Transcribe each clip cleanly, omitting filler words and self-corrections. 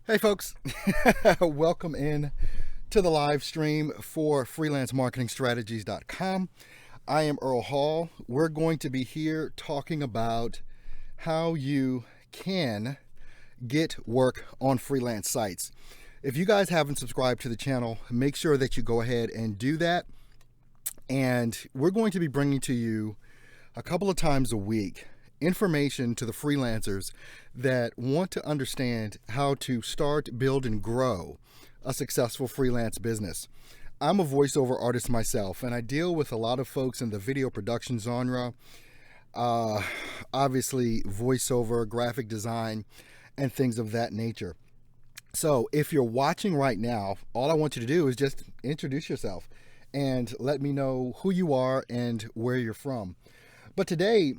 Hey folks, welcome in to the live stream for freelancemarketingstrategies.com. I am Earl Hall. We're going to be here talking about how you can get work on freelance sites. If you guys haven't subscribed to the channel, make sure that you go ahead and do that. And we're going to be bringing to you a couple of times a week information to the freelancers that want to understand how to start, build, and grow a successful freelance business. I'm a voiceover artist myself, and I deal with a lot of folks in the video production genre, obviously voiceover, graphic design, and things of that nature. So if you're watching right now, all I want you to do is just introduce yourself and let me know who you are and where you're from. But today,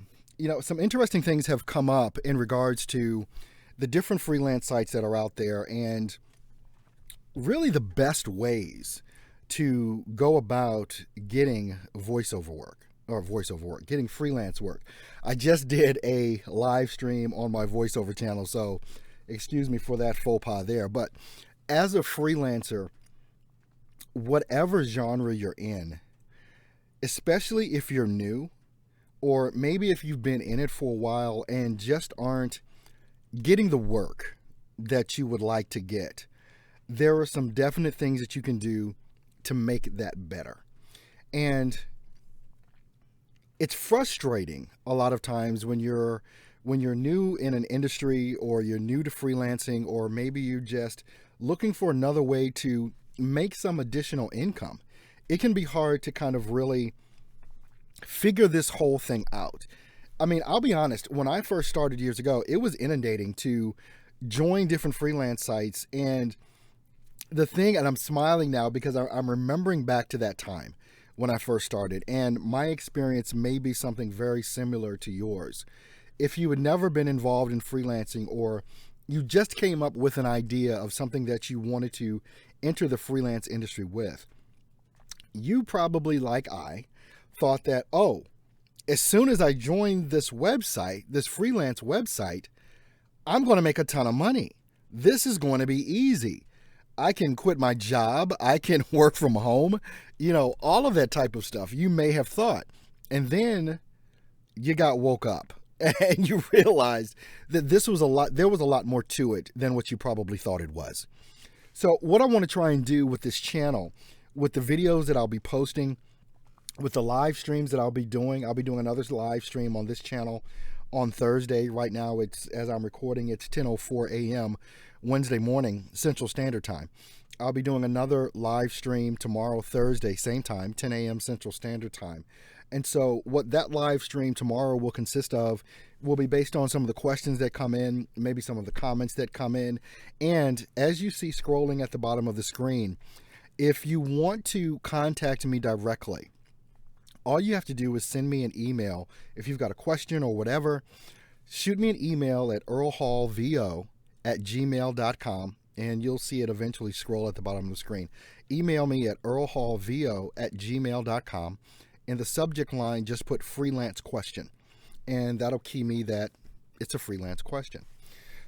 some interesting things have come up in regards to the different freelance sites that are out there and really the best ways to go about getting voiceover work, getting freelance work. I just did a live stream on my voiceover channel, so excuse me for that faux pas there. But as a freelancer, whatever genre you're in, especially if you're new, or maybe if you've been in it for a while and just aren't getting the work that you would like to get, there are some definite things that you can do to make that better. And it's frustrating a lot of times when you're new in an industry, or you're new to freelancing, or maybe you're just looking for another way to make some additional income. It can be hard to kind of really figure this whole thing out. I mean, I'll be honest, when I first started years ago, it was inundating to join different freelance sites. And the thing, and I'm smiling now because I'm remembering back to that time when I first started, and my experience may be something very similar to yours. If you had never been involved in freelancing, or you just came up with an idea of something that you wanted to enter the freelance industry with, you probably, like I, thought that, oh, as soon as I join this website, this freelance website, I'm going to make a ton of money. This is going to be easy. I can quit my job. I can work from home, all of that type of stuff you may have thought. And then you got woke up and you realized that there was a lot more to it than what you probably thought it was. So what I want to try and do with this channel, with the videos that I'll be posting, with the live streams that I'll be doing another live stream on this channel on Thursday. Right now, as I'm recording, it's 10:04 a.m. Wednesday morning, Central Standard Time. I'll be doing another live stream tomorrow, Thursday, same time, 10 a.m. Central Standard Time. And so what that live stream tomorrow will consist of will be based on some of the questions that come in, maybe some of the comments that come in. And as you see scrolling at the bottom of the screen, if you want to contact me directly, all you have to do is send me an email. If you've got a question or whatever, shoot me an email at earlhallvo@gmail.com, and you'll see it eventually scroll at the bottom of the screen. Email me at earlhallvo@gmail.com. In the subject line, just put freelance question, and that'll key me that it's a freelance question.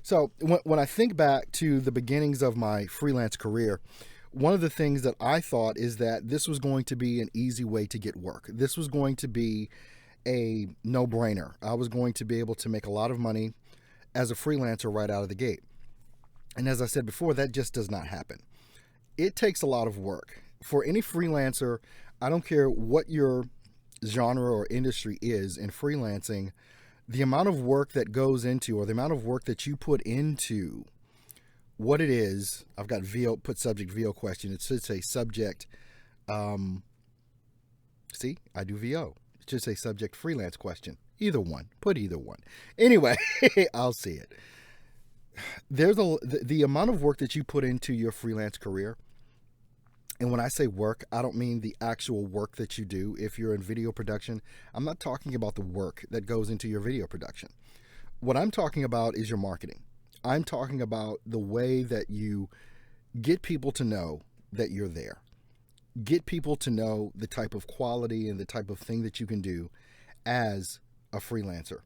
So when I think back to the beginnings of my freelance career, one of the things that I thought is that this was going to be an easy way to get work. This was going to be a no-brainer. I was going to be able to make a lot of money as a freelancer right out of the gate. And as I said before, that just does not happen. It takes a lot of work. For any freelancer, I don't care what your genre or industry is in freelancing, the amount of work that goes into, or the amount of work that you put into what it is. I've got VO, put subject VO question. It should say subject. See, I do VO. It should say subject freelance question. Either one. Put either one. Anyway, I'll see it. There's the amount of work that you put into your freelance career. And when I say work, I don't mean the actual work that you do. If you're in video production, I'm not talking about the work that goes into your video production. What I'm talking about is your marketing. I'm talking about the way that you get people to know that you're there. Get people to know the type of quality and the type of thing that you can do as a freelancer.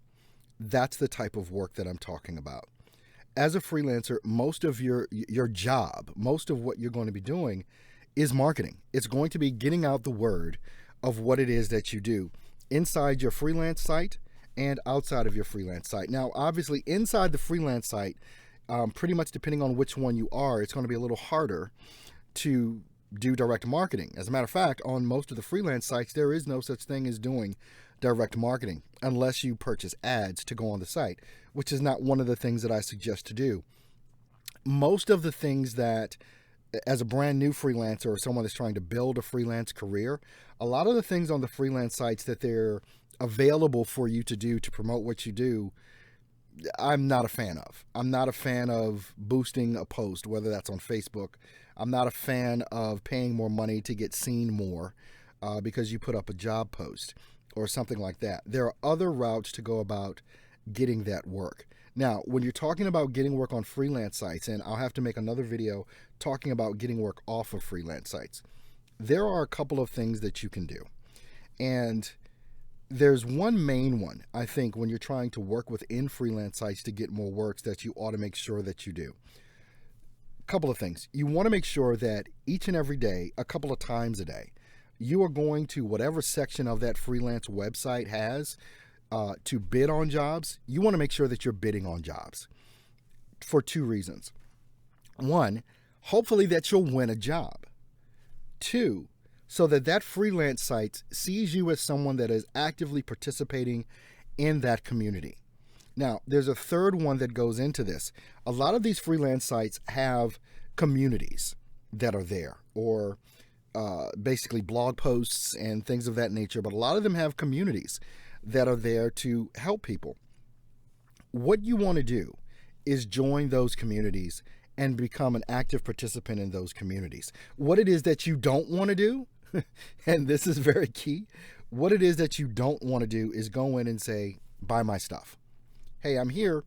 That's the type of work that I'm talking about. as a freelancer, most of your job, most of what you're going to be doing is marketing. It's going to be getting out the word of what it is that you do inside your freelance site and outside of your freelance site. Now, obviously, inside the freelance site, pretty much depending on which one you are, it's going to be a little harder to do direct marketing. As a matter of fact, on most of the freelance sites, there is no such thing as doing direct marketing unless you purchase ads to go on the site, which is not one of the things that I suggest to do. Most of the things that, as a brand new freelancer or someone that's trying to build a freelance career, a lot of the things on the freelance sites that they're available for you to do to promote what you do, I'm not a fan of. I'm not a fan of boosting a post, whether that's on Facebook. I'm not a fan of paying more money to get seen more because you put up a job post or something like that. There are other routes to go about getting that work. Now, when you're talking about getting work on freelance sites, and I'll have to make another video talking about getting work off of freelance sites, there are a couple of things that you can do. And there's one main one, I think, when you're trying to work within freelance sites to get more works that you ought to make sure that you do. A couple of things. You want to make sure that each and every day, a couple of times a day, you are going to whatever section of that freelance website has to bid on jobs. You want to make sure that you're bidding on jobs for two reasons. One, hopefully that you'll win a job. Two, so that that freelance site sees you as someone that is actively participating in that community. Now, there's a third one that goes into this. A lot of these freelance sites have communities that are there, or basically blog posts and things of that nature, but a lot of them have communities that are there to help people. What you want to do is join those communities and become an active participant in those communities. What it is that you don't want to do, and this is very key, what it is that you don't want to do is go in and say, buy my stuff. Hey, I'm here,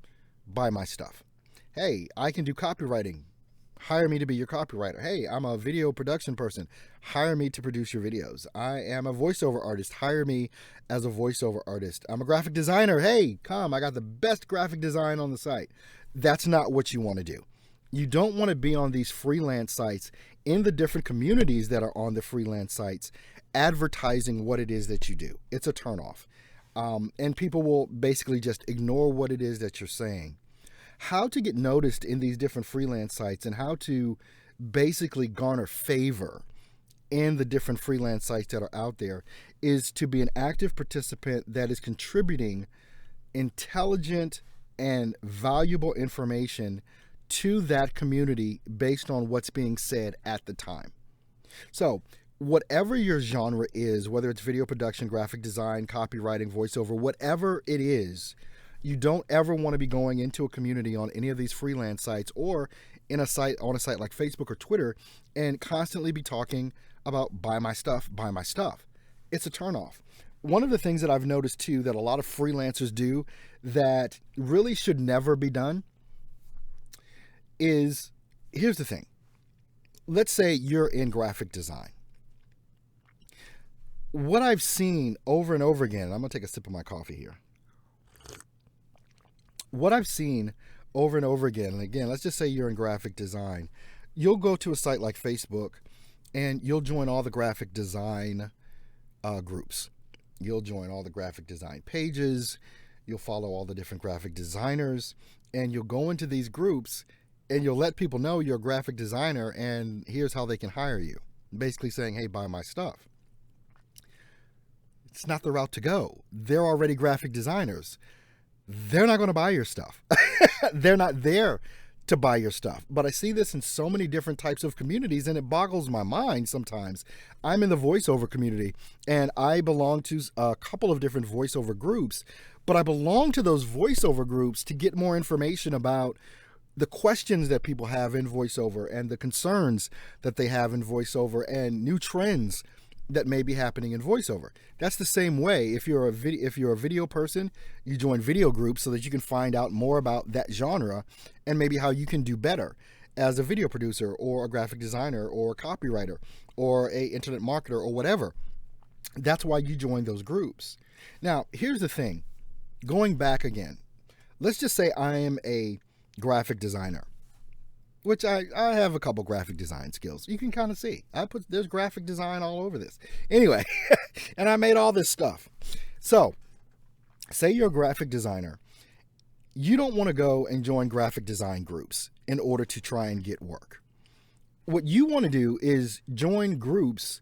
buy my stuff. Hey, I can do copywriting. Hire me to be your copywriter. Hey, I'm a video production person. Hire me to produce your videos. I am a voiceover artist. Hire me as a voiceover artist. I'm a graphic designer. Hey, come, I got the best graphic design on the site. That's not what you want to do. You don't want to be on these freelance sites in the different communities that are on the freelance sites advertising what it is that you do. It's a turnoff. And people will basically just ignore what it is that you're saying. How to get noticed in these different freelance sites and how to basically garner favor in the different freelance sites that are out there is to be an active participant that is contributing intelligent and valuable information to that community based on what's being said at the time. So whatever your genre is, whether it's video production, graphic design, copywriting, voiceover, whatever it is, you don't ever want to be going into a community on any of these freelance sites or on a site like Facebook or Twitter and constantly be talking about buy my stuff, buy my stuff. It's a turnoff. One of the things that I've noticed too that a lot of freelancers do that really should never be done is, here's the thing. Let's say you're in graphic design. What I've seen over and over again, and I'm going to take a sip of my coffee here. What I've seen over and over again, and again, let's just say you're in graphic design. You'll go to a site like Facebook and you'll join all the graphic design groups. You'll join all the graphic design pages. You'll follow all the different graphic designers, and you'll go into these groups and you'll let people know you're a graphic designer and here's how they can hire you. Basically saying, hey, buy my stuff. It's not the route to go. They're already graphic designers. They're not going to buy your stuff. They're not there to buy your stuff. But I see this in so many different types of communities, and it boggles my mind sometimes. I'm in the voiceover community, and I belong to a couple of different voiceover groups, but I belong to those voiceover groups to get more information about the questions that people have in voiceover and the concerns that they have in voiceover and new trends that may be happening in voiceover. That's the same way. If you're a video person, you join video groups so that you can find out more about that genre and maybe how you can do better as a video producer or a graphic designer or a copywriter or a internet marketer or whatever. That's why you join those groups. Now, here's the thing. Going back again, let's just say I am a graphic designer, which I have a couple graphic design skills. You can kind of see. There's graphic design all over this. Anyway, and I made all this stuff. So, say you're a graphic designer. You don't want to go and join graphic design groups in order to try and get work. What you want to do is join groups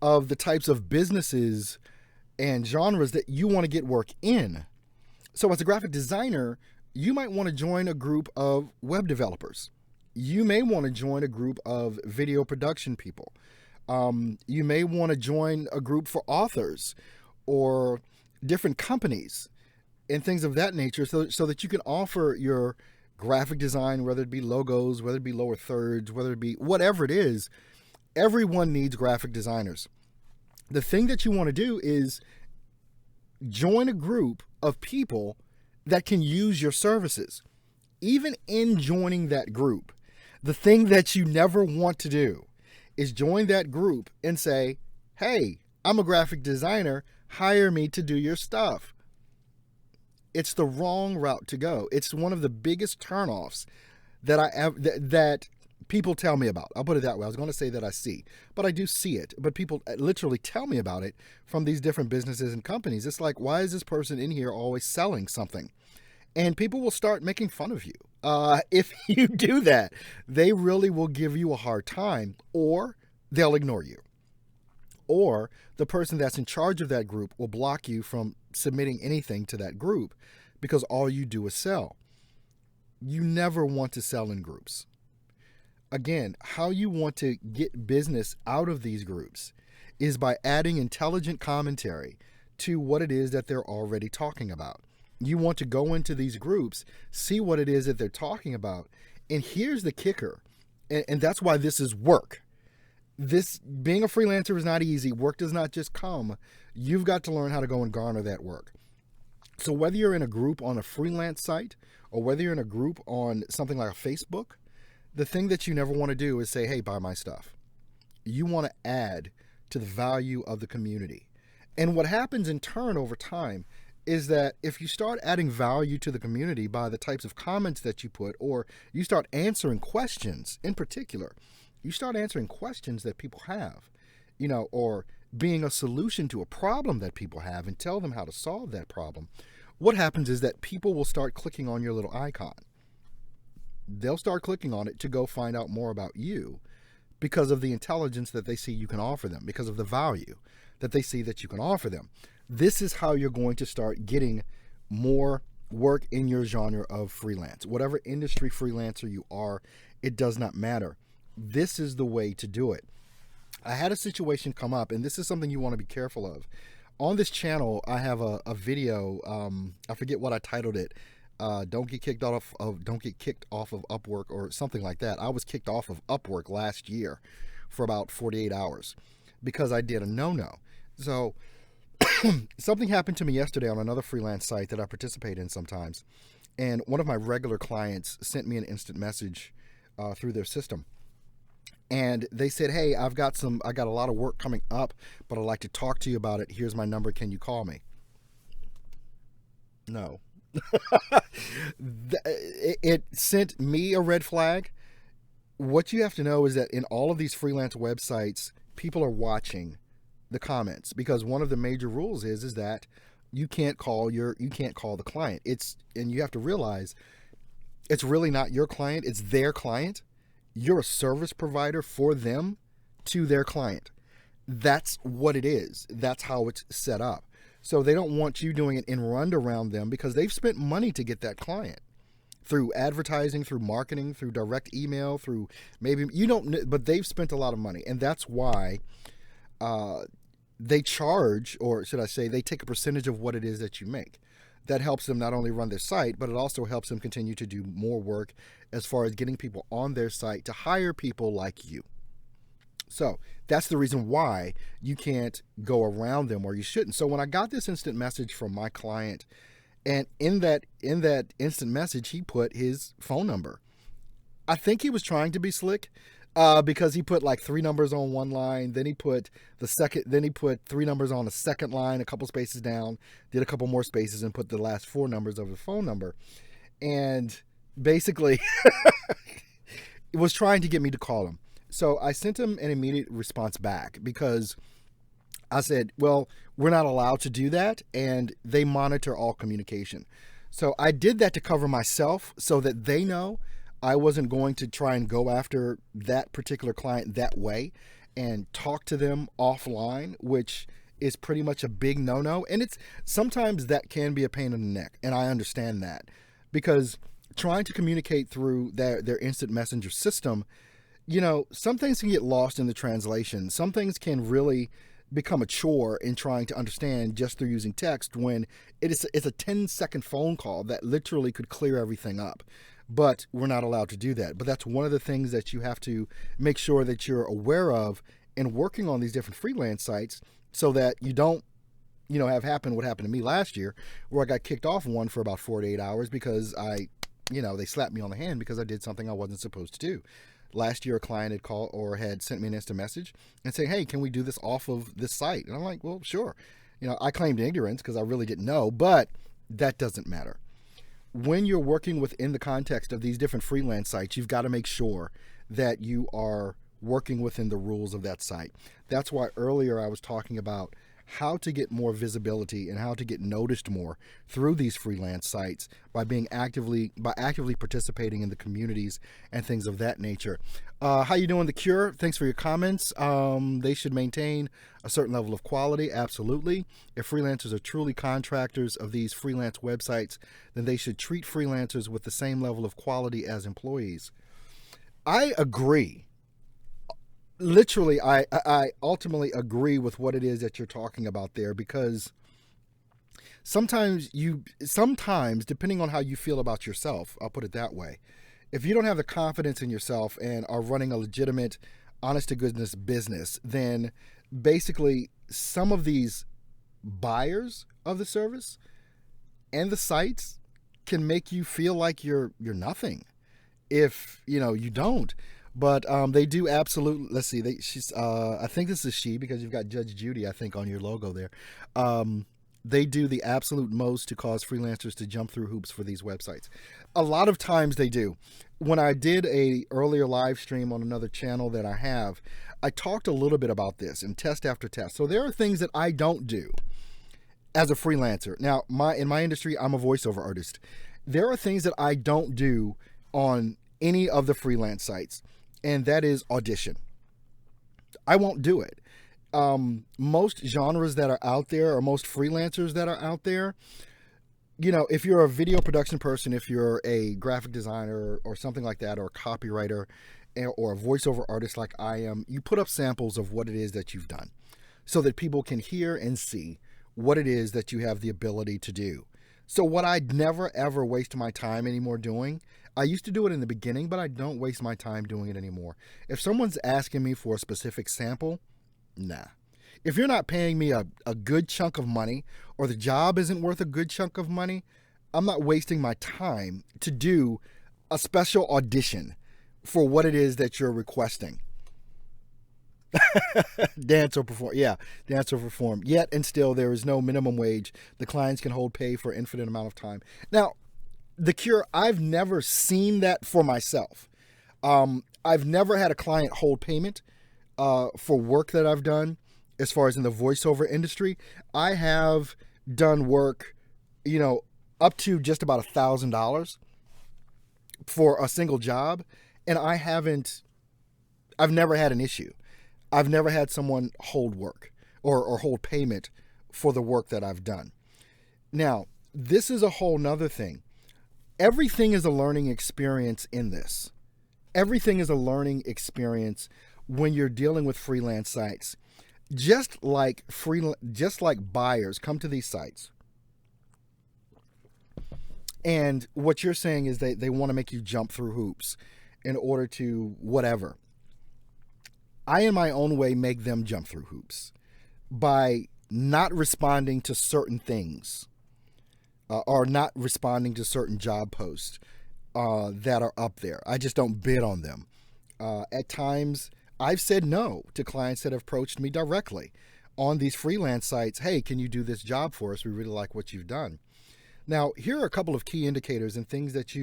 of the types of businesses and genres that you want to get work in. So as a graphic designer, you might want to join a group of web developers. You may want to join a group of video production people. You may want to join a group for authors or different companies and things of that nature, so that you can offer your graphic design, whether it be logos, whether it be lower thirds, whether it be whatever it is. Everyone needs graphic designers. The thing that you want to do is join a group of people that can use your services. Even in joining that group, the thing that you never want to do is join that group and say, hey, I'm a graphic designer, hire me to do your stuff. It's the wrong route to go. It's one of the biggest turnoffs that people tell me about. I'll put it that way. I was going to say that I see, but I do see it. But people literally tell me about it from these different businesses and companies. It's like, why is this person in here always selling something? And people will start making fun of you. If you do that, they really will give you a hard time, or they'll ignore you. Or the person that's in charge of that group will block you from submitting anything to that group because all you do is sell. You never want to sell in groups. Again, how you want to get business out of these groups is by adding intelligent commentary to what it is that they're already talking about. You want to go into these groups, see what it is that they're talking about. And here's the kicker, and that's why this is work. Being a freelancer is not easy. Work does not just come. You've got to learn how to go and garner that work. So whether you're in a group on a freelance site or whether you're in a group on something like a Facebook, the thing that you never want to do is say, hey, buy my stuff. You want to add to the value of the community. And what happens in turn over time is that if you start adding value to the community by the types of comments that you put, or you start answering questions in particular, you start answering questions that people have, or being a solution to a problem that people have and tell them how to solve that problem, what happens is that people will start clicking on your little icon. They'll start clicking on it to go find out more about you because of the intelligence that they see you can offer them, because of the value that they see that you can offer them. This is how you're going to start getting more work in your genre of freelance. Whatever industry freelancer you are, it does not matter. This is the way to do it. I had a situation come up, and this is something you want to be careful of. On this channel, I have a video. I forget what I titled it. Don't get kicked off of Upwork or something like that. I was kicked off of Upwork last year for about 48 hours because I did a no-no. So something happened to me yesterday on another freelance site that I participate in sometimes, and one of my regular clients sent me an instant message through their system. And they said, hey, I got a lot of work coming up, but I'd like to talk to you about it. Here's my number. Can you call me? No. It sent me a red flag. What you have to know is that in all of these freelance websites, people are watching the comments, because one of the major rules is that you can't call the client. And you have to realize it's really not your client, it's their client. You're a service provider for them to their client. That's what it is. That's how it's set up. So they don't want you doing an end-run around them because they've spent money to get that client through advertising, through marketing, through direct email, through maybe, but they've spent a lot of money. And that's why they charge, or should I say, they take a percentage of what it is that you make. That helps them not only run their site, but it also helps them continue to do more work as far as getting people on their site to hire people like you. So that's the reason why you can't go around them, or you shouldn't. So when I got this instant message from my client, and in that instant message, he put his phone number. I think he was trying to be slick, because he put like 3 numbers on one line, then he put put 3 numbers on the second line, a couple spaces down, did a couple more spaces, and put the last 4 numbers of the phone number. And basically was trying to get me to call him. So I sent him an immediate response back because I said, well, we're not allowed to do that, and they monitor all communication. So I did that to cover myself so that they know I wasn't going to try and go after that particular client that way and talk to them offline, which is pretty much a big no-no. And it's sometimes that can be a pain in the neck, and I understand that, because trying to communicate through their instant messenger system, some things can get lost in the translation. Some things can really become a chore in trying to understand just through using text, when it's a 10-second phone call that literally could clear everything up. But we're not allowed to do that. But that's one of the things that you have to make sure that you're aware of in working on these different freelance sites, so that you don't have happen what happened to me last year, where I got kicked off one for about 48 hours because they slapped me on the hand because I did something I wasn't supposed to do. Last year, a client had called or had sent me an instant message and say, hey, can we do this off of this site? And I'm like, well, sure. I claimed ignorance because I really didn't know, but that doesn't matter. When you're working within the context of these different freelance sites, you've got to make sure that you are working within the rules of that site. That's why earlier I was talking about how to get more visibility and how to get noticed more through these freelance sites by actively participating in the communities and things of that nature. How you doing, The Cure? Thanks for your comments. They should maintain a certain level of quality. Absolutely. If freelancers are truly contractors of these freelance websites, then they should treat freelancers with the same level of quality as employees. I agree. Literally, I ultimately agree with what it is that you're talking about there, because sometimes, depending on how you feel about yourself, I'll put it that way, if you don't have the confidence in yourself and are running a legitimate, honest-to-goodness business, then basically some of these buyers of the service and the sites can make you feel like you're nothing if you don't. But they do absolutely. Let's see. She's. I think this is she, because you've got Judge Judy, I think, on your logo there. They do the absolute most to cause freelancers to jump through hoops for these websites. A lot of times they do. When I did a earlier live stream on another channel that I have, I talked a little bit about this in test after test. So there are things that I don't do as a freelancer. Now, in my industry, I'm a voiceover artist. There are things that I don't do on any of the freelance sites, and that is audition. I won't do it. Most genres that are out there, or most freelancers that are out there, if you're a video production person, if you're a graphic designer or something like that, or a copywriter, or a voiceover artist like I am, you put up samples of what it is that you've done so that people can hear and see what it is that you have the ability to do. So what I'd never ever waste my time anymore doing, I used to do it in the beginning, but I don't waste my time doing it anymore. If someone's asking me for a specific sample, nah. If you're not paying me a good chunk of money, or the job isn't worth a good chunk of money, I'm not wasting my time to do a special audition for what it is that you're requesting. Dance or perform. Yeah, dance or perform. Yet and still, there is no minimum wage. The clients can hold pay for an infinite amount of time. Now, The Cure, I've never seen that for myself. I've never had a client hold payment for work that I've done as far as in the voiceover industry. I have done work, up to just about $1,000 for a single job, and I've never had an issue. I've never had someone hold work or hold payment for the work that I've done. Now, this is a whole nother thing. Everything is a learning experience in this. Everything is a learning experience when you're dealing with freelance sites. Just like buyers come to these sites, and what you're saying is they want to make you jump through hoops in order to whatever. I, in my own way, make them jump through hoops by not responding to certain things, or not responding to certain job posts that are up there. I just don't bid on them. At times, I've said no to clients that have approached me directly on these freelance sites. Hey, can you do this job for us? We really like what you've done. Now, here are a couple of key indicators and things that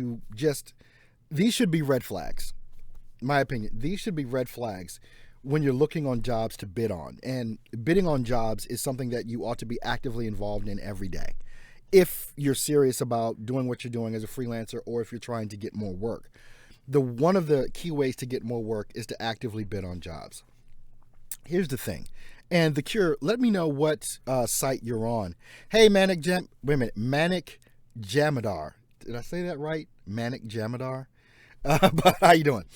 these should be red flags. In my opinion, these should be red flags when you're looking on jobs to bid on. And bidding on jobs is something that you ought to be actively involved in every day, if you're serious about doing what you're doing as a freelancer, or if you're trying to get more work. One of the key ways to get more work is to actively bid on jobs. Here's the thing. And the cure, let me know what site you're on. Hey, Manic Jamadar. Did I say that right? Manic Jamadar? But how you doing?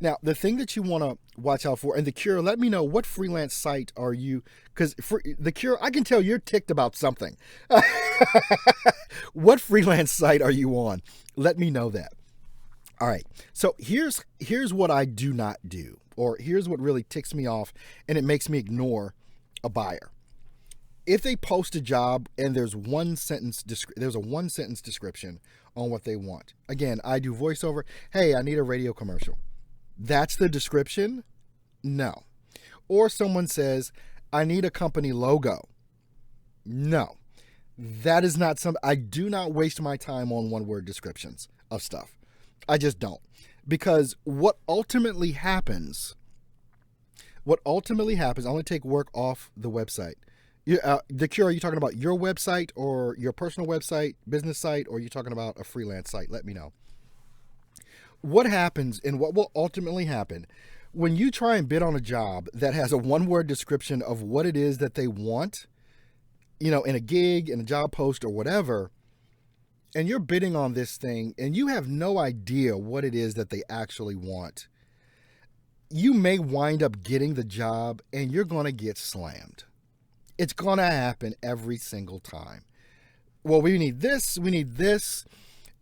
Now, the thing that you want to watch out for, and the cure, let me know what freelance site are you, because for the cure, I can tell you're ticked about something. What freelance site are you on? Let me know that. All right. So here's what I do not do, or here's what really ticks me off, and it makes me ignore a buyer. If they post a job and there's a one sentence description on what they want. Again, I do voiceover. Hey, I need a radio commercial. That's the description? No. Or someone says, I need a company logo. No. That is not I do not waste my time on one-word descriptions of stuff. I just don't. Because what ultimately happens, I only take work off the website. The cure, are you talking about your website or your personal website, business site, or are you talking about a freelance site? Let me know. What happens and what will ultimately happen when you try and bid on a job that has a one-word description of what it is that they want, in a gig, in a job post or whatever, and you're bidding on this thing and you have no idea what it is that they actually want, you may wind up getting the job and you're going to get slammed. It's going to happen every single time. Well, we need this.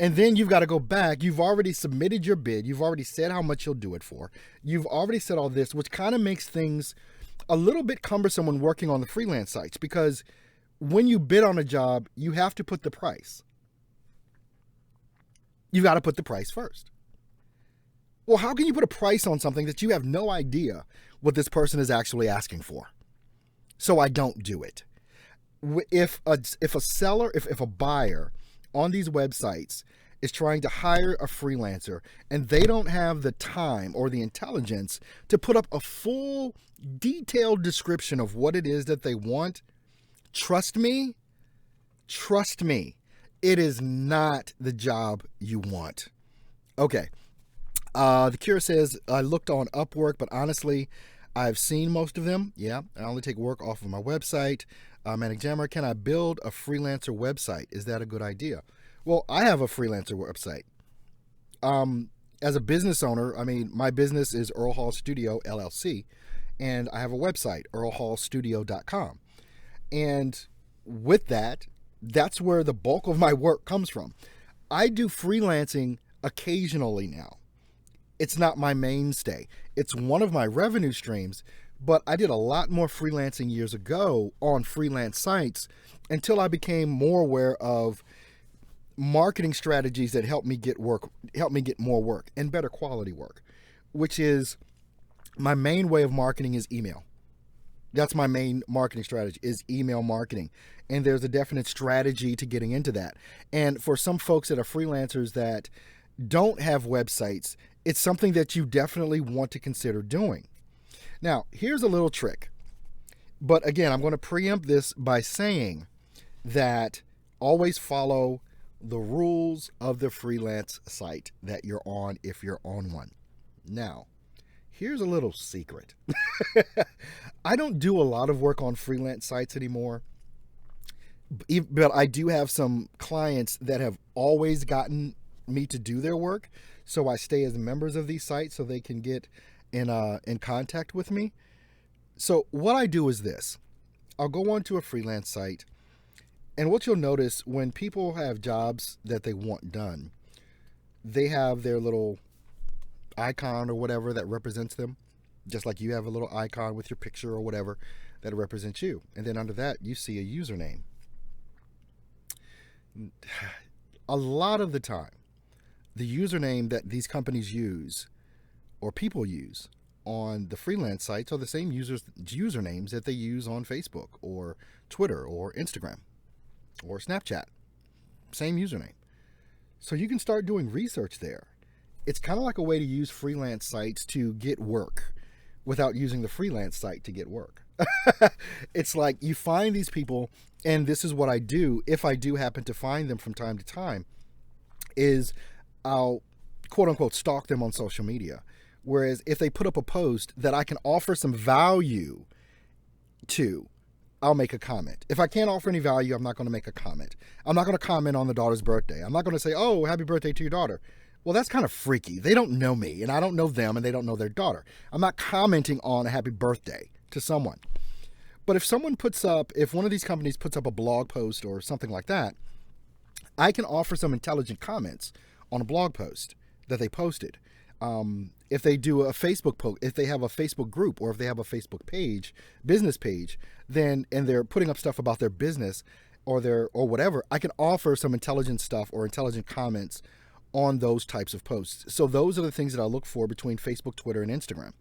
And then you've got to go back. You've already submitted your bid. You've already said how much you'll do it for. You've already said all this, which kind of makes things a little bit cumbersome when working on the freelance sites, because when you bid on a job, you have to put the price. You've got to put the price first. Well, how can you put a price on something that you have no idea what this person is actually asking for? So I don't do it. If a buyer on these websites is trying to hire a freelancer and they don't have the time or the intelligence to put up a full detailed description of what it is that they want, trust me, it is not the job you want. Okay. The Cure says, I looked on Upwork, but honestly, I've seen most of them. Yeah, I only take work off of my website. Manic Jammer, can I build a freelancer website? Is that a good idea? Well, I have a freelancer website. As a business owner, my business is Earl Hall Studio, LLC, and I have a website, earlhallstudio.com. And with that, that's where the bulk of my work comes from. I do freelancing occasionally now. It's not my mainstay. It's one of my revenue streams, but I did a lot more freelancing years ago on freelance sites until I became more aware of marketing strategies that help me get more work and better quality work, which is my main way of marketing is email. That's my main marketing strategy, is email marketing. And there's a definite strategy to getting into that. And for some folks that are freelancers that don't have websites, it's something that you definitely want to consider doing. Now, here's a little trick. But again, I'm going to preempt this by saying that always follow the rules of the freelance site that you're on if you're on one. Now, here's a little secret. I don't do a lot of work on freelance sites anymore, but I do have some clients that have always gotten me to do their work, so I stay as members of these sites so they can get in contact with me. So what I do is this. I'll go onto a freelance site, and what you'll notice when people have jobs that they want done, they have their little icon or whatever that represents them, just like you have a little icon with your picture or whatever that represents you. And then under that, you see a username. A lot of the time, the username that these companies use or people use on the freelance sites are the same usernames that they use on Facebook or Twitter or Instagram or Snapchat. same username. So you can start doing research there. It's kind of like a way to use freelance sites to get work without using the freelance site to get work. It's like you find these people, and this is what I do if I do happen to find them from time to time, is I'll quote unquote stalk them on social media. Whereas if they put up a post that I can offer some value to, I'll make a comment. If I can't offer any value, I'm not going to make a comment. I'm not going to comment on the daughter's birthday. I'm not going to say, oh, happy birthday to your daughter. Well, that's kind of freaky. They don't know me, and I don't know them, and they don't know their daughter. I'm not commenting on a happy birthday to someone. But if one of these companies puts up a blog post or something like that, I can offer some intelligent comments on a blog post that they posted. If they do a Facebook post, if they have a Facebook group, or if they have a Facebook page, business page, and they're putting up stuff about their business or whatever, I can offer some intelligent stuff or intelligent comments on those types of posts. So those are the things that I look for between Facebook, Twitter, and Instagram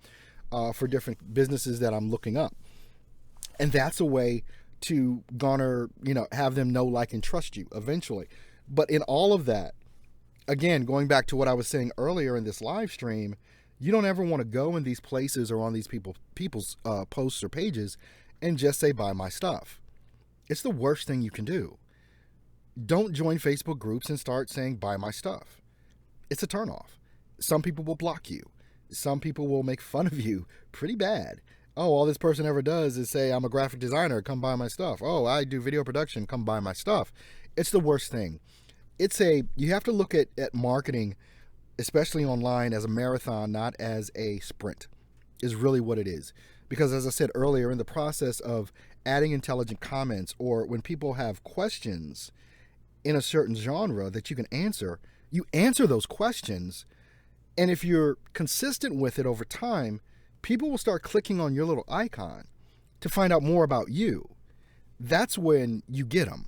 for different businesses that I'm looking up. And that's a way to garner, have them know, like, and trust you eventually. But in all of that, again, going back to what I was saying earlier in this live stream, you don't ever want to go in these places or on these people's posts or pages and just say, buy my stuff. It's the worst thing you can do. Don't join Facebook groups and start saying, buy my stuff. It's a turnoff. Some people will block you. Some people will make fun of you pretty bad. Oh, all this person ever does is say, I'm a graphic designer, come buy my stuff. Oh, I do video production, come buy my stuff. It's the worst thing. You have to look at marketing, especially online, as a marathon, not as a sprint, is really what it is. Because as I said earlier, in the process of adding intelligent comments, or when people have questions in a certain genre that you can answer, you answer those questions. And if you're consistent with it over time, people will start clicking on your little icon to find out more about you. That's when you get them.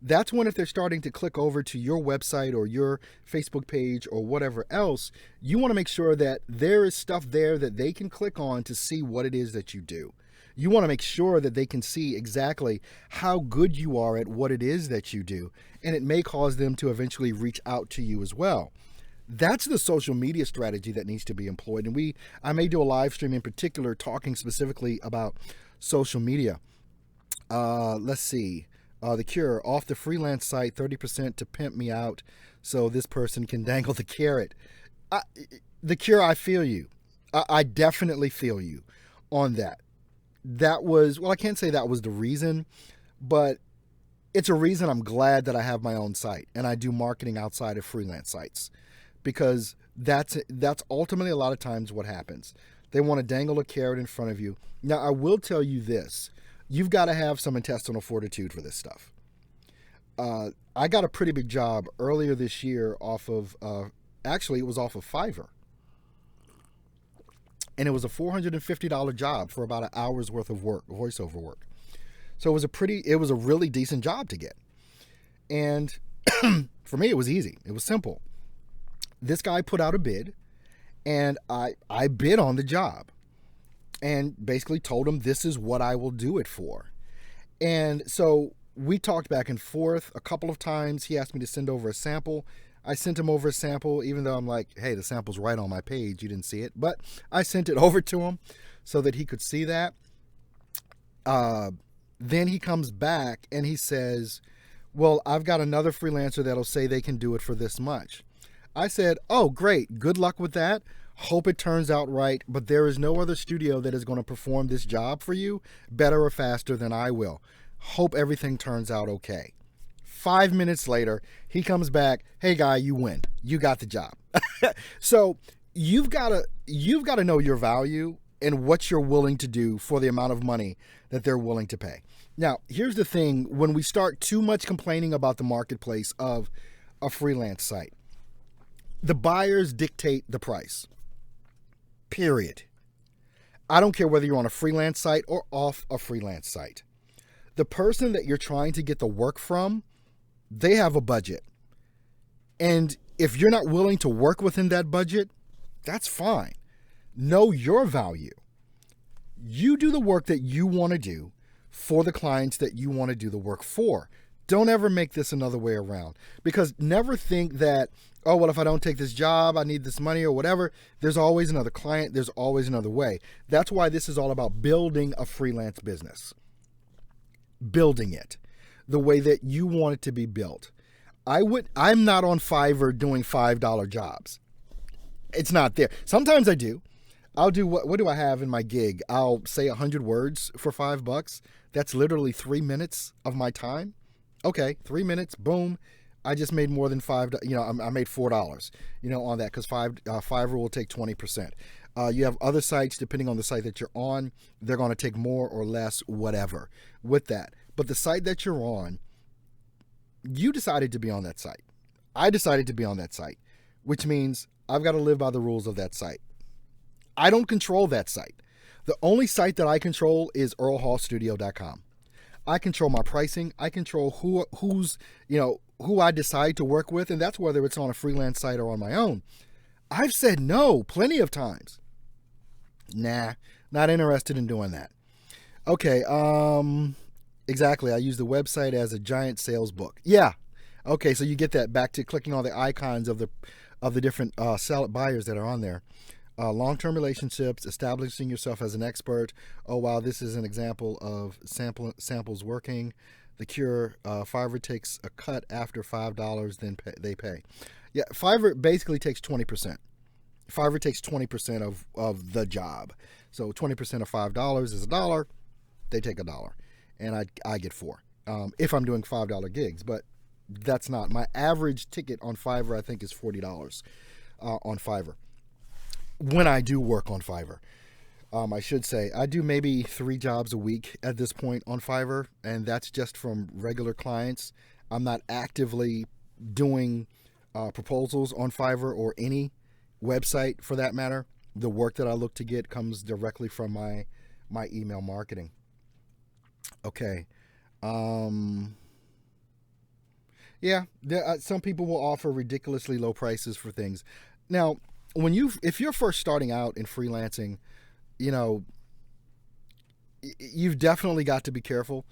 That's when, if they're starting to click over to your website or your Facebook page or whatever else, you want to make sure that there is stuff there that they can click on to see what it is that you do. You want to make sure that they can see exactly how good you are at what it is that you do. And it may cause them to eventually reach out to you as well. That's the social media strategy that needs to be employed. And I may do a live stream in particular talking specifically about social media. Let's see. The Cure, off the freelance site, 30% to pimp me out so this person can dangle the carrot. The Cure, I feel you. I definitely feel you on that. I can't say that was the reason, but it's a reason I'm glad that I have my own site and I do marketing outside of freelance sites, because that's ultimately a lot of times what happens. They want to dangle a carrot in front of you. Now, I will tell you this. You've got to have some intestinal fortitude for this stuff. I got a pretty big job earlier this year off of, actually it was off of Fiverr. And it was a $450 job for about an hour's worth of work, voiceover work. So it was a really decent job to get. And for me, it was easy. It was simple. This guy put out a bid, and I bid on the job and basically told him, this is what I will do it for. And so we talked back and forth a couple of times. He asked me to send over a sample. I sent him over a sample, even though I'm like, hey, the sample's right on my page. You didn't see it. But I sent it over to him so that he could see that. Then he comes back and he says, well, I've got another freelancer that'll say they can do it for this much. I said, oh, great. Good luck with that. Hope it turns out right. But there is no other studio that is going to perform this job for you better or faster than I will. Hope everything turns out okay. 5 minutes later, he comes back. Hey, guy, you win. You got the job. So you've got to know your value and what you're willing to do for the amount of money that they're willing to pay. Now, here's the thing. When we start too much complaining about the marketplace of a freelance site, the buyers dictate the price. Period. I don't care whether you're on a freelance site or off a freelance site. The person that you're trying to get the work from, they have a budget. And if you're not willing to work within that budget, that's fine. Know your value. You do the work that you want to do for the clients that you want to do the work for. Don't ever make this another way around, because never think that, oh, well, if I don't take this job, I need this money or whatever. There's always another client. There's always another way. That's why this is all about building a freelance business, building it the way that you want it to be built. I'm not on Fiverr doing $5 jobs. It's not there. Sometimes I do. I'll do what do I have in my gig? I'll say 100 words for $5. That's literally 3 minutes of my time. Okay, 3 minutes, boom. I just made more than I made $4, on that, because Fiverr will take 20%. You have other sites, depending on the site that you're on, they're going to take more or less, whatever, with that. But the site that you're on, you decided to be on that site. I decided to be on that site, which means I've got to live by the rules of that site. I don't control that site. The only site that I control is earlhallstudio.com. I control my pricing. I control who I decide to work with, and that's whether it's on a freelance site or on my own. I've said no plenty of times. Nah, not interested in doing that. Okay, exactly. I use the website as a giant sales book. Yeah. Okay, so you get that back to clicking on the icons of the different buyers that are on there. Long-term relationships, establishing yourself as an expert. Oh, wow, this is an example of samples working. The cure, Fiverr takes a cut after $5, then they pay. Yeah, Fiverr basically takes 20%. Fiverr takes 20% of the job. So 20% of $5 is $1. They take $1. And I get $4 if I'm doing $5 gigs. But that's not. My average ticket on Fiverr, I think, is $40 on Fiverr. When I do work on Fiverr, I should say, I do maybe 3 jobs a week at this point on Fiverr, and that's just from regular clients. I'm not actively doing proposals on Fiverr or any website for that matter. The work that I look to get comes directly from my email marketing. Okay. Yeah, some people will offer ridiculously low prices for things. Now, if you're first starting out in freelancing, you've definitely got to be careful.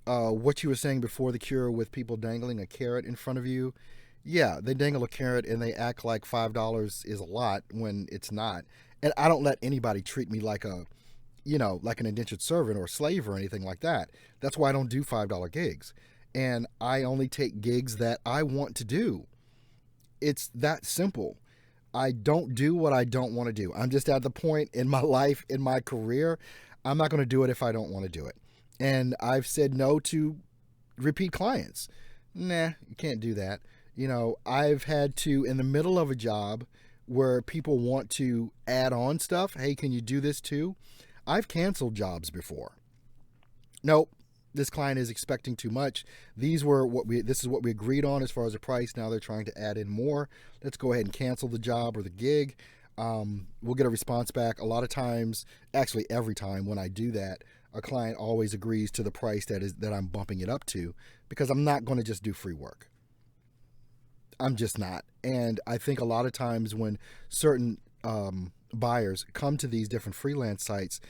What you were saying before, the cure with people dangling a carrot in front of you. Yeah, they dangle a carrot and they act like $5 is a lot when it's not. And I don't let anybody treat me like an indentured servant or a slave or anything like that. That's why I don't do $5 gigs. And I only take gigs that I want to do. It's that simple. I don't do what I don't want to do. I'm just at the point in my life, in my career, I'm not going to do it if I don't want to do it. And I've said no to repeat clients. Nah, you can't do that. I've had to, in the middle of a job where people want to add on stuff, hey, can you do this too? I've canceled jobs before. Nope. This client is expecting too much. This is what we agreed on as far as the price. Now they're trying to add in more. Let's go ahead and cancel the job or the gig. We'll get a response back. A lot of times, actually every time when I do that, a client always agrees to the price that I'm bumping it up to, because I'm not going to just do free work. I'm just not. And I think a lot of times when certain buyers come to these different freelance sites,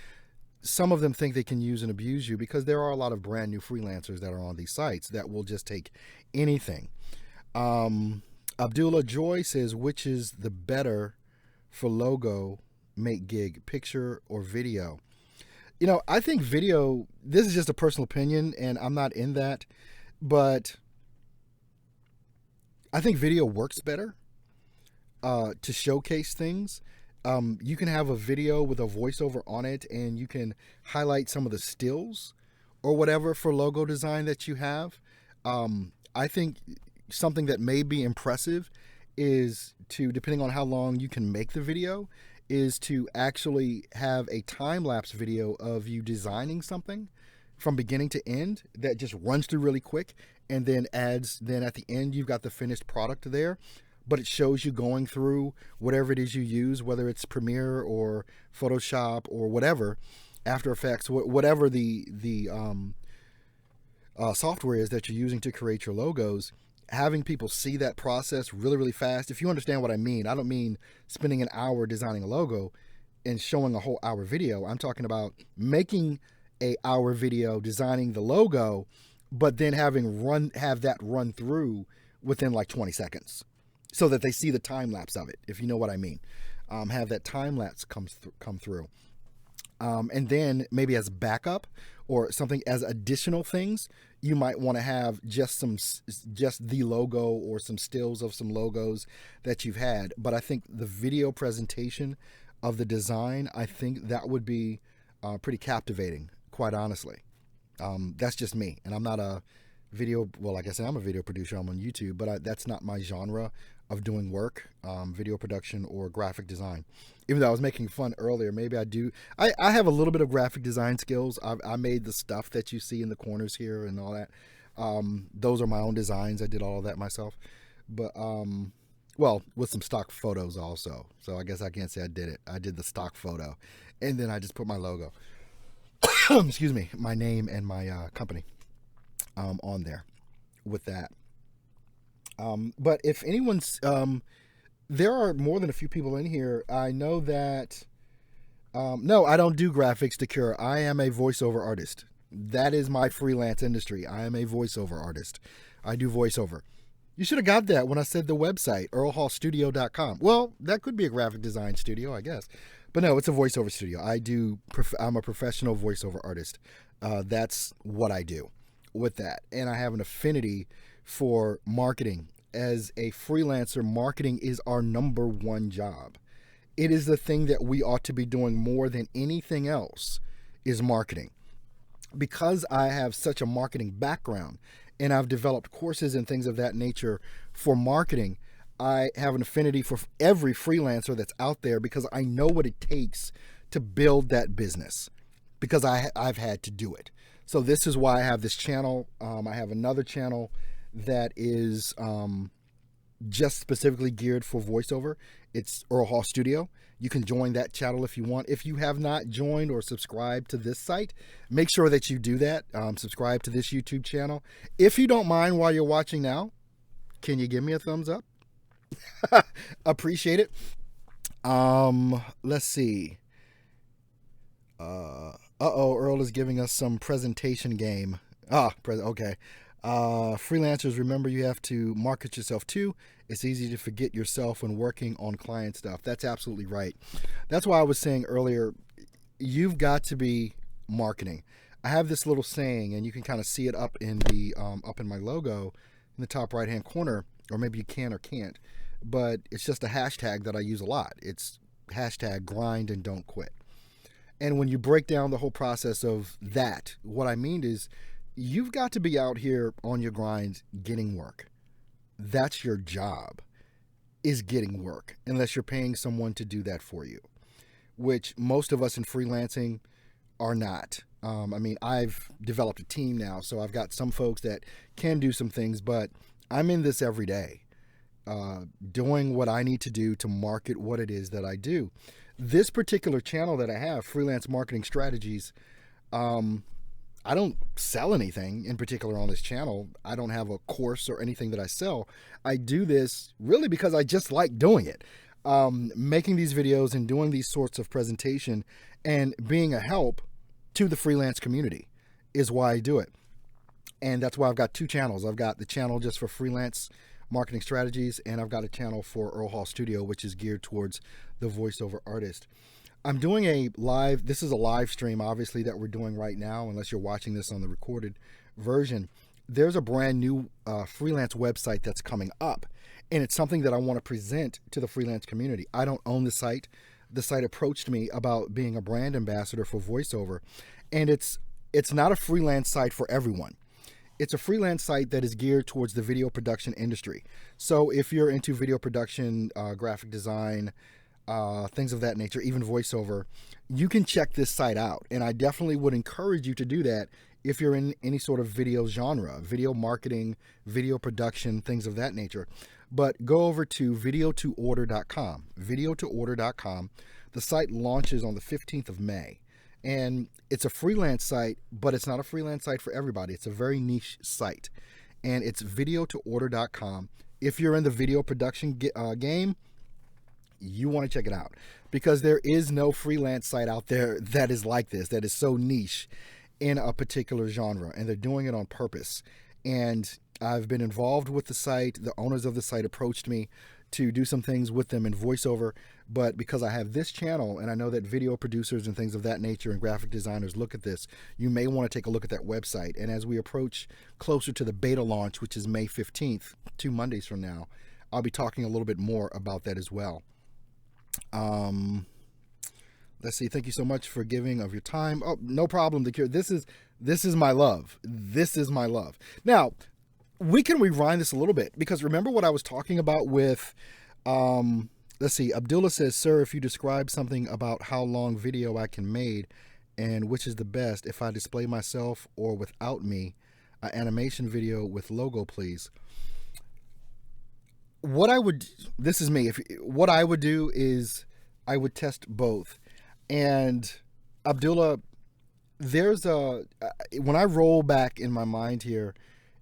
some of them think they can use and abuse you, because there are a lot of brand new freelancers that are on these sites that will just take anything. Abdullah Joy says, which is the better for logo make gig, picture or video? I think video, this is just a personal opinion and I'm not in that, but I think video works better to showcase things. You can have a video with a voiceover on it and you can highlight some of the stills or whatever for logo design that you have. I think something that may be impressive is to, depending on how long you can make the video, is to actually have a time-lapse video of you designing something from beginning to end that just runs through really quick, and then at the end you've got the finished product there. But it shows you going through whatever it is you use, whether it's Premiere or Photoshop or whatever, After Effects, whatever the software is that you're using to create your logos. Having people see that process really, really fast. If you understand what I mean, I don't mean spending an hour designing a logo and showing a whole hour video. I'm talking about making an hour video, designing the logo, but then have that run through within like 20 seconds so that they see the time lapse of it, if you know what I mean. Have that time lapse come through. And then maybe as backup or something as additional things, you might want to have just the logo or some stills of some logos that you've had. But I think the video presentation of the design, I think that would be pretty captivating, quite honestly. That's just me, and I'm not a video. Well, like I said, I'm a video producer. I'm on YouTube, but that's not my genre of doing work, video production or graphic design. Even though I was making fun earlier, maybe I do. I have a little bit of graphic design skills. I made the stuff that you see in the corners here and all that. Those are my own designs. I did all of that myself. But, well, with some stock photos also. So I guess I can't say I did it. I did the stock photo. And then I just put my logo, excuse me, my name and my company on there with that. But if anyone's, there are more than a few people in here. I know that, no, I don't do graphics to cure. I am a voiceover artist. That is my freelance industry. I am a voiceover artist. I do voiceover. You should have got that when I said the website, earlhallstudio.com. Well, that could be a graphic design studio, I guess. But no, it's a voiceover studio. I'm a professional voiceover artist. That's what I do with that. And I have an affinity for marketing. As a freelancer, marketing is our number one job. It is the thing that we ought to be doing more than anything else, is marketing. Because I have such a marketing background and I've developed courses and things of that nature for marketing, I have an affinity for every freelancer that's out there because I know what it takes to build that business, because I've had to do it. So this is why I have this channel. I have another channel that is just specifically geared for voiceover. It's Earl Hall Studio. You can join that channel if you want. If you have not joined or subscribed to this site, make sure that you do that. Subscribe to this YouTube channel. If you don't mind while you're watching now, can you give me a thumbs up? Appreciate it. Let's see. Earl is giving us some presentation game. Okay. Freelancers, remember you have to market yourself too. It's easy to forget yourself when working on client stuff. That's absolutely right. That's why I was saying earlier, you've got to be marketing. I have this little saying, and you can kind of see it up in my logo in the top right hand corner, or maybe you can or can't, but it's just a hashtag that I use a lot. It's hashtag grind and don't quit. And when you break down the whole process of that, what I mean is, you've got to be out here on your grind getting work. That's your job, is getting work, unless you're paying someone to do that for you, which most of us in freelancing are not. I mean, I've developed a team now, so I've got some folks that can do some things, but I'm in this every day, doing what I need to do to market what it is that I do. This particular channel that I have, Freelance Marketing Strategies, I don't sell anything in particular on this channel. I don't have a course or anything that I sell. I do this really because I just like doing it. Making these videos and doing these sorts of presentation and being a help to the freelance community is why I do it. And that's why I've got two channels. I've got the channel just for freelance marketing strategies, and I've got a channel for Earl Hall Studio, which is geared towards the voiceover artist. I'm doing this is a live stream, obviously, that we're doing right now, unless you're watching this on the recorded version. There's a brand new freelance website that's coming up, and it's something that I want to present to the freelance community. I don't own the site. The site approached me about being a brand ambassador for voiceover, and it's not a freelance site for everyone. It's a freelance site that is geared towards the video production industry. So if you're into video production, graphic design, things of that nature, even voiceover, you can check this site out. And I definitely would encourage you to do that if you're in any sort of video genre, video marketing, video production, things of that nature. But go over to videotoorder.com, videotoorder.com. The site launches on the 15th of May. And it's a freelance site, but it's not a freelance site for everybody. It's a very niche site. And it's videotoorder.com. If you're in the video production game, you want to check it out, because there is no freelance site out there that is like this, that is so niche in a particular genre, and they're doing it on purpose. And I've been involved with the site. The owners of the site approached me to do some things with them in voiceover, but because I have this channel and I know that video producers and things of that nature and graphic designers look at this, you may want to take a look at that website. And as we approach closer to the beta launch, which is May 15th, 2 Mondays from now, I'll be talking a little bit more about that as well. Let's see. Thank you so much for giving of your time. Oh, no problem. The Cure. This is my love. This is my love. Now, we can rewind this a little bit, because remember what I was talking about with, let's see. Abdullah says, sir, if you describe something about how long video I can make and which is the best, if I display myself or without me, an animation video with logo, please. What I would, this is me. What I would do is I would test both. And Abdullah, when I roll back in my mind here,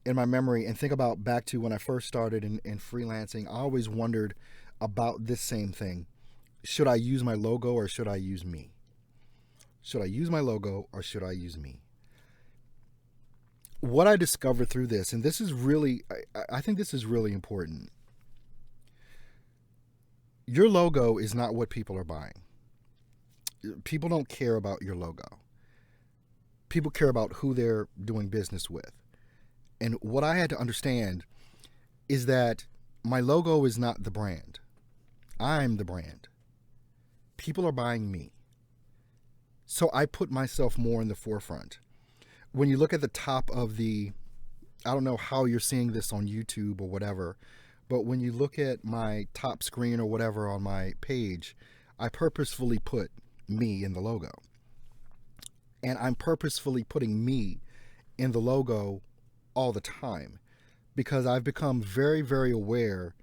in my memory, and think about back to when I first started in freelancing, I always wondered about this same thing. Should I use my logo or should I use me? Should I use my logo or should I use me? What I discovered through this, and this is really, I think this is really important. Your logo is not what people are buying. People don't care about your logo. People care about who they're doing business with. And what I had to understand is that my logo is not the brand. I'm the brand. People are buying me. So I put myself more in the forefront. When you look at the top of the, I don't know how you're seeing this on YouTube or whatever, but when you look at my top screen or whatever on my page, I purposefully put me in the logo. And I'm purposefully putting me in the logo all the time, because I've become very, very aware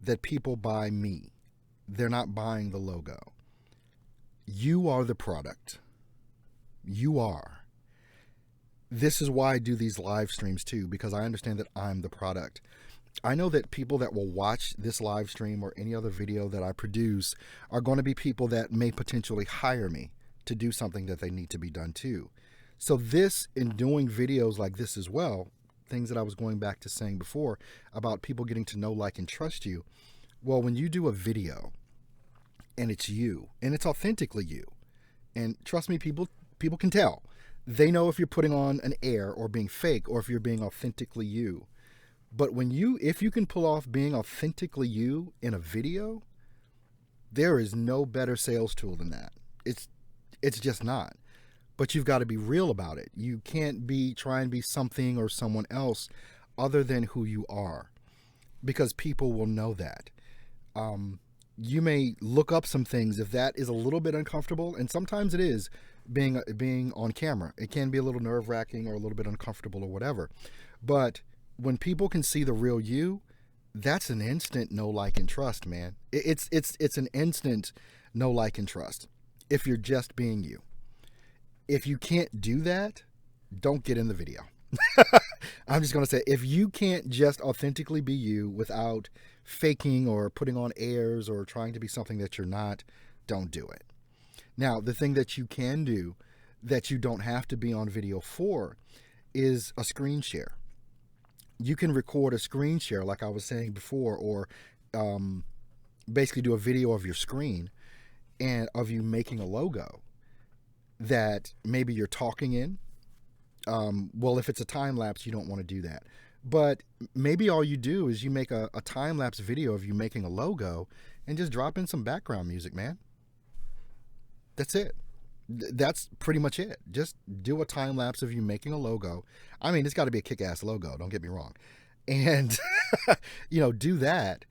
that people buy me. They're not buying the logo. You are the product. You are. This is why I do these live streams too, because I understand that I'm the product. I know that people that will watch this live stream or any other video that I produce are going to be people that may potentially hire me to do something that they need to be done too. So this, in doing videos like this as well, things that I was going back to saying before about people getting to know, like, and trust you. Well, when you do a video and it's you and it's authentically you, and trust me, people can tell. They know if you're putting on an air or being fake or if you're being authentically you. But if you can pull off being authentically you in a video, there is no better sales tool than that. It's just not. But you've got to be real about it. You can't try and be something or someone else other than who you are, because people will know that. You may look up some things if that is a little bit uncomfortable, and sometimes it is being on camera. It can be a little nerve-wracking or a little bit uncomfortable or whatever. But when people can see the real you, that's an instant know, like, and trust, man. It's an instant know, like, and trust if you're just being you. If you can't do that, don't get in the video. I'm just going to say, if you can't just authentically be you without faking or putting on airs or trying to be something that you're not, don't do it. Now, the thing that you can do that you don't have to be on video for is a screen share. You can record a screen share, like I was saying before, or basically do a video of your screen and of you making a logo that maybe you're talking in. Well, if it's a time lapse, you don't want to do that. But maybe all you do is you make a time lapse video of you making a logo and just drop in some background music, man. That's it. That's pretty much it. Just do a time lapse of you making a logo. I mean, it's got to be a kick-ass logo, don't get me wrong. And, do that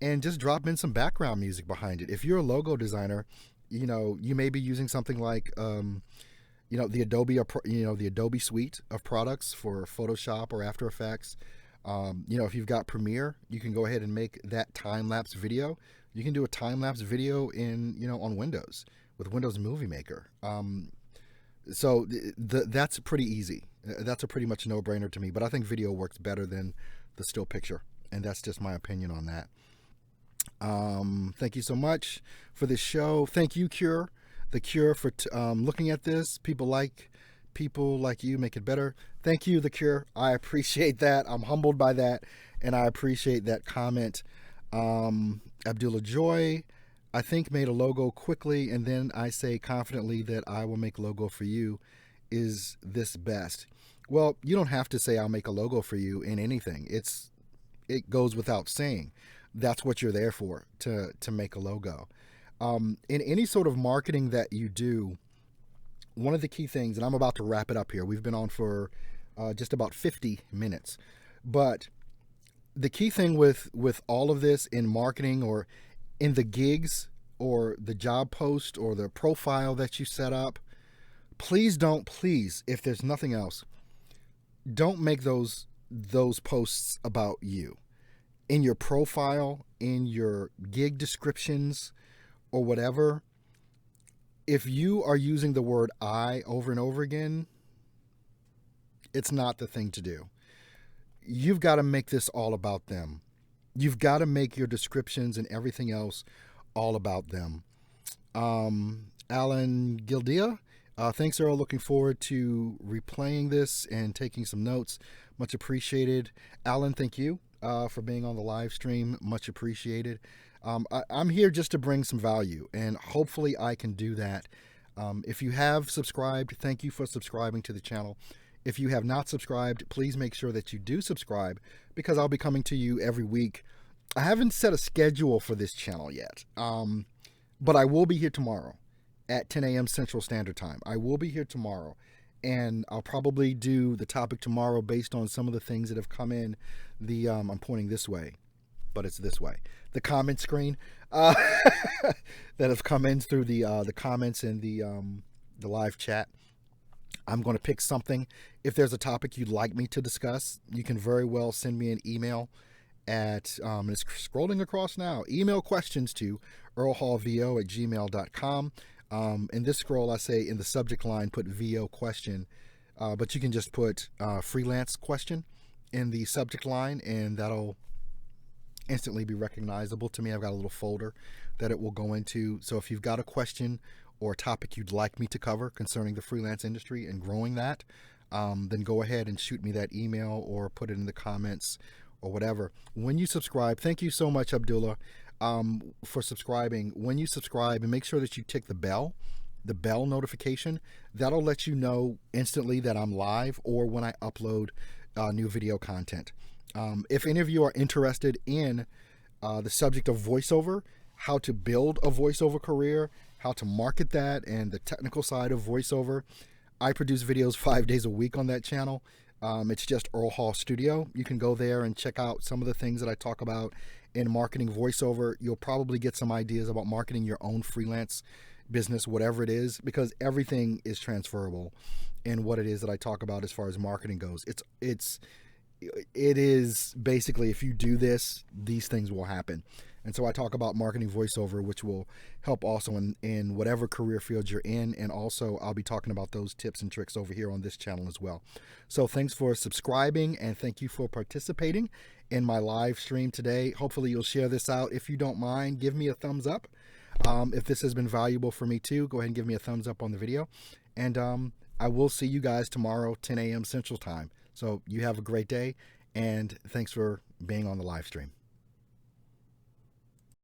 and just drop in some background music behind it. If you're a logo designer, you may be using something like, the Adobe suite of products for Photoshop or After Effects. If you've got Premiere, you can go ahead and make that time-lapse video. You can do a time-lapse video on Windows with Windows Movie Maker. So that's pretty easy. That's a pretty much no-brainer to me. But I think video works better than the still picture, and that's just my opinion on that. Thank you so much for this show. Thank you, The Cure, for looking at this. People like people like you make it better. Thank you, The Cure. I appreciate that. I'm humbled by that, and I appreciate that comment. Abdullah Joy, I think, made a logo quickly, and then I say confidently that I will make a logo for you. Is this best? Well, you don't have to say I'll make a logo for you in anything. It goes without saying. That's what you're there for, to make a logo. In any sort of marketing that you do, one of the key things, and I'm about to wrap it up here. We've been on for just about 50 minutes. But the key thing with all of this in marketing, or in the gigs or the job post or the profile that you set up, please, if there's nothing else, don't make those posts about you. In your profile, in your gig descriptions, or whatever, if you are using the word I over and over again, it's not the thing to do. You've got to make this all about them. You've got to make your descriptions and everything else all about them. Alan Gildia, thanks, Earl. Looking forward to replaying this and taking some notes. Much appreciated. Alan, thank you for being on the live stream. Much appreciated. I'm here just to bring some value, and hopefully I can do that. If you have subscribed, thank you for subscribing to the channel. If you have not subscribed, please make sure that you do subscribe, because I'll be coming to you every week. I haven't set a schedule for this channel yet, but I will be here tomorrow at 10 a.m. Central Standard Time. I will be here tomorrow, and I'll probably do the topic tomorrow based on some of the things that have come in. I'm pointing this way, but it's this way. The comment screen that have come in through the comments in the live chat. I'm going to pick something. If there's a topic you'd like me to discuss, you can very well send me an email at, it's scrolling across now, email questions to earlhallvo@gmail.com. In this scroll, I say in the subject line, put VO question, but you can just put freelance question in the subject line, and that'll instantly be recognizable to me. I've got a little folder that it will go into. So if you've got a question or a topic you'd like me to cover concerning the freelance industry and growing that, then go ahead and shoot me that email or put it in the comments or whatever. When you subscribe, thank you so much, Abdullah, for subscribing. When you subscribe, and make sure that you tick the bell notification. That'll let you know instantly that I'm live or when I upload new video content. If any of you are interested in the subject of voiceover, how to build a voiceover career, how to market that, and the technical side of voiceover, I produce videos 5 days a week on that channel. It's just Earl Hall Studio. You can go there and check out some of the things that I talk about in marketing voiceover. You'll probably get some ideas about marketing your own freelance business, whatever it is, because everything is transferable in what it is that I talk about as far as marketing goes. It is basically, if you do this, these things will happen. And so I talk about marketing voiceover, which will help also in whatever career field you're in. And also I'll be talking about those tips and tricks over here on this channel as well. So thanks for subscribing, and thank you for participating in my live stream today. Hopefully you'll share this out. If you don't mind, give me a thumbs up. If this has been valuable for me too, go ahead and give me a thumbs up on the video. And I will see you guys tomorrow, 10 a.m. Central Time. So you have a great day, and thanks for being on the live stream.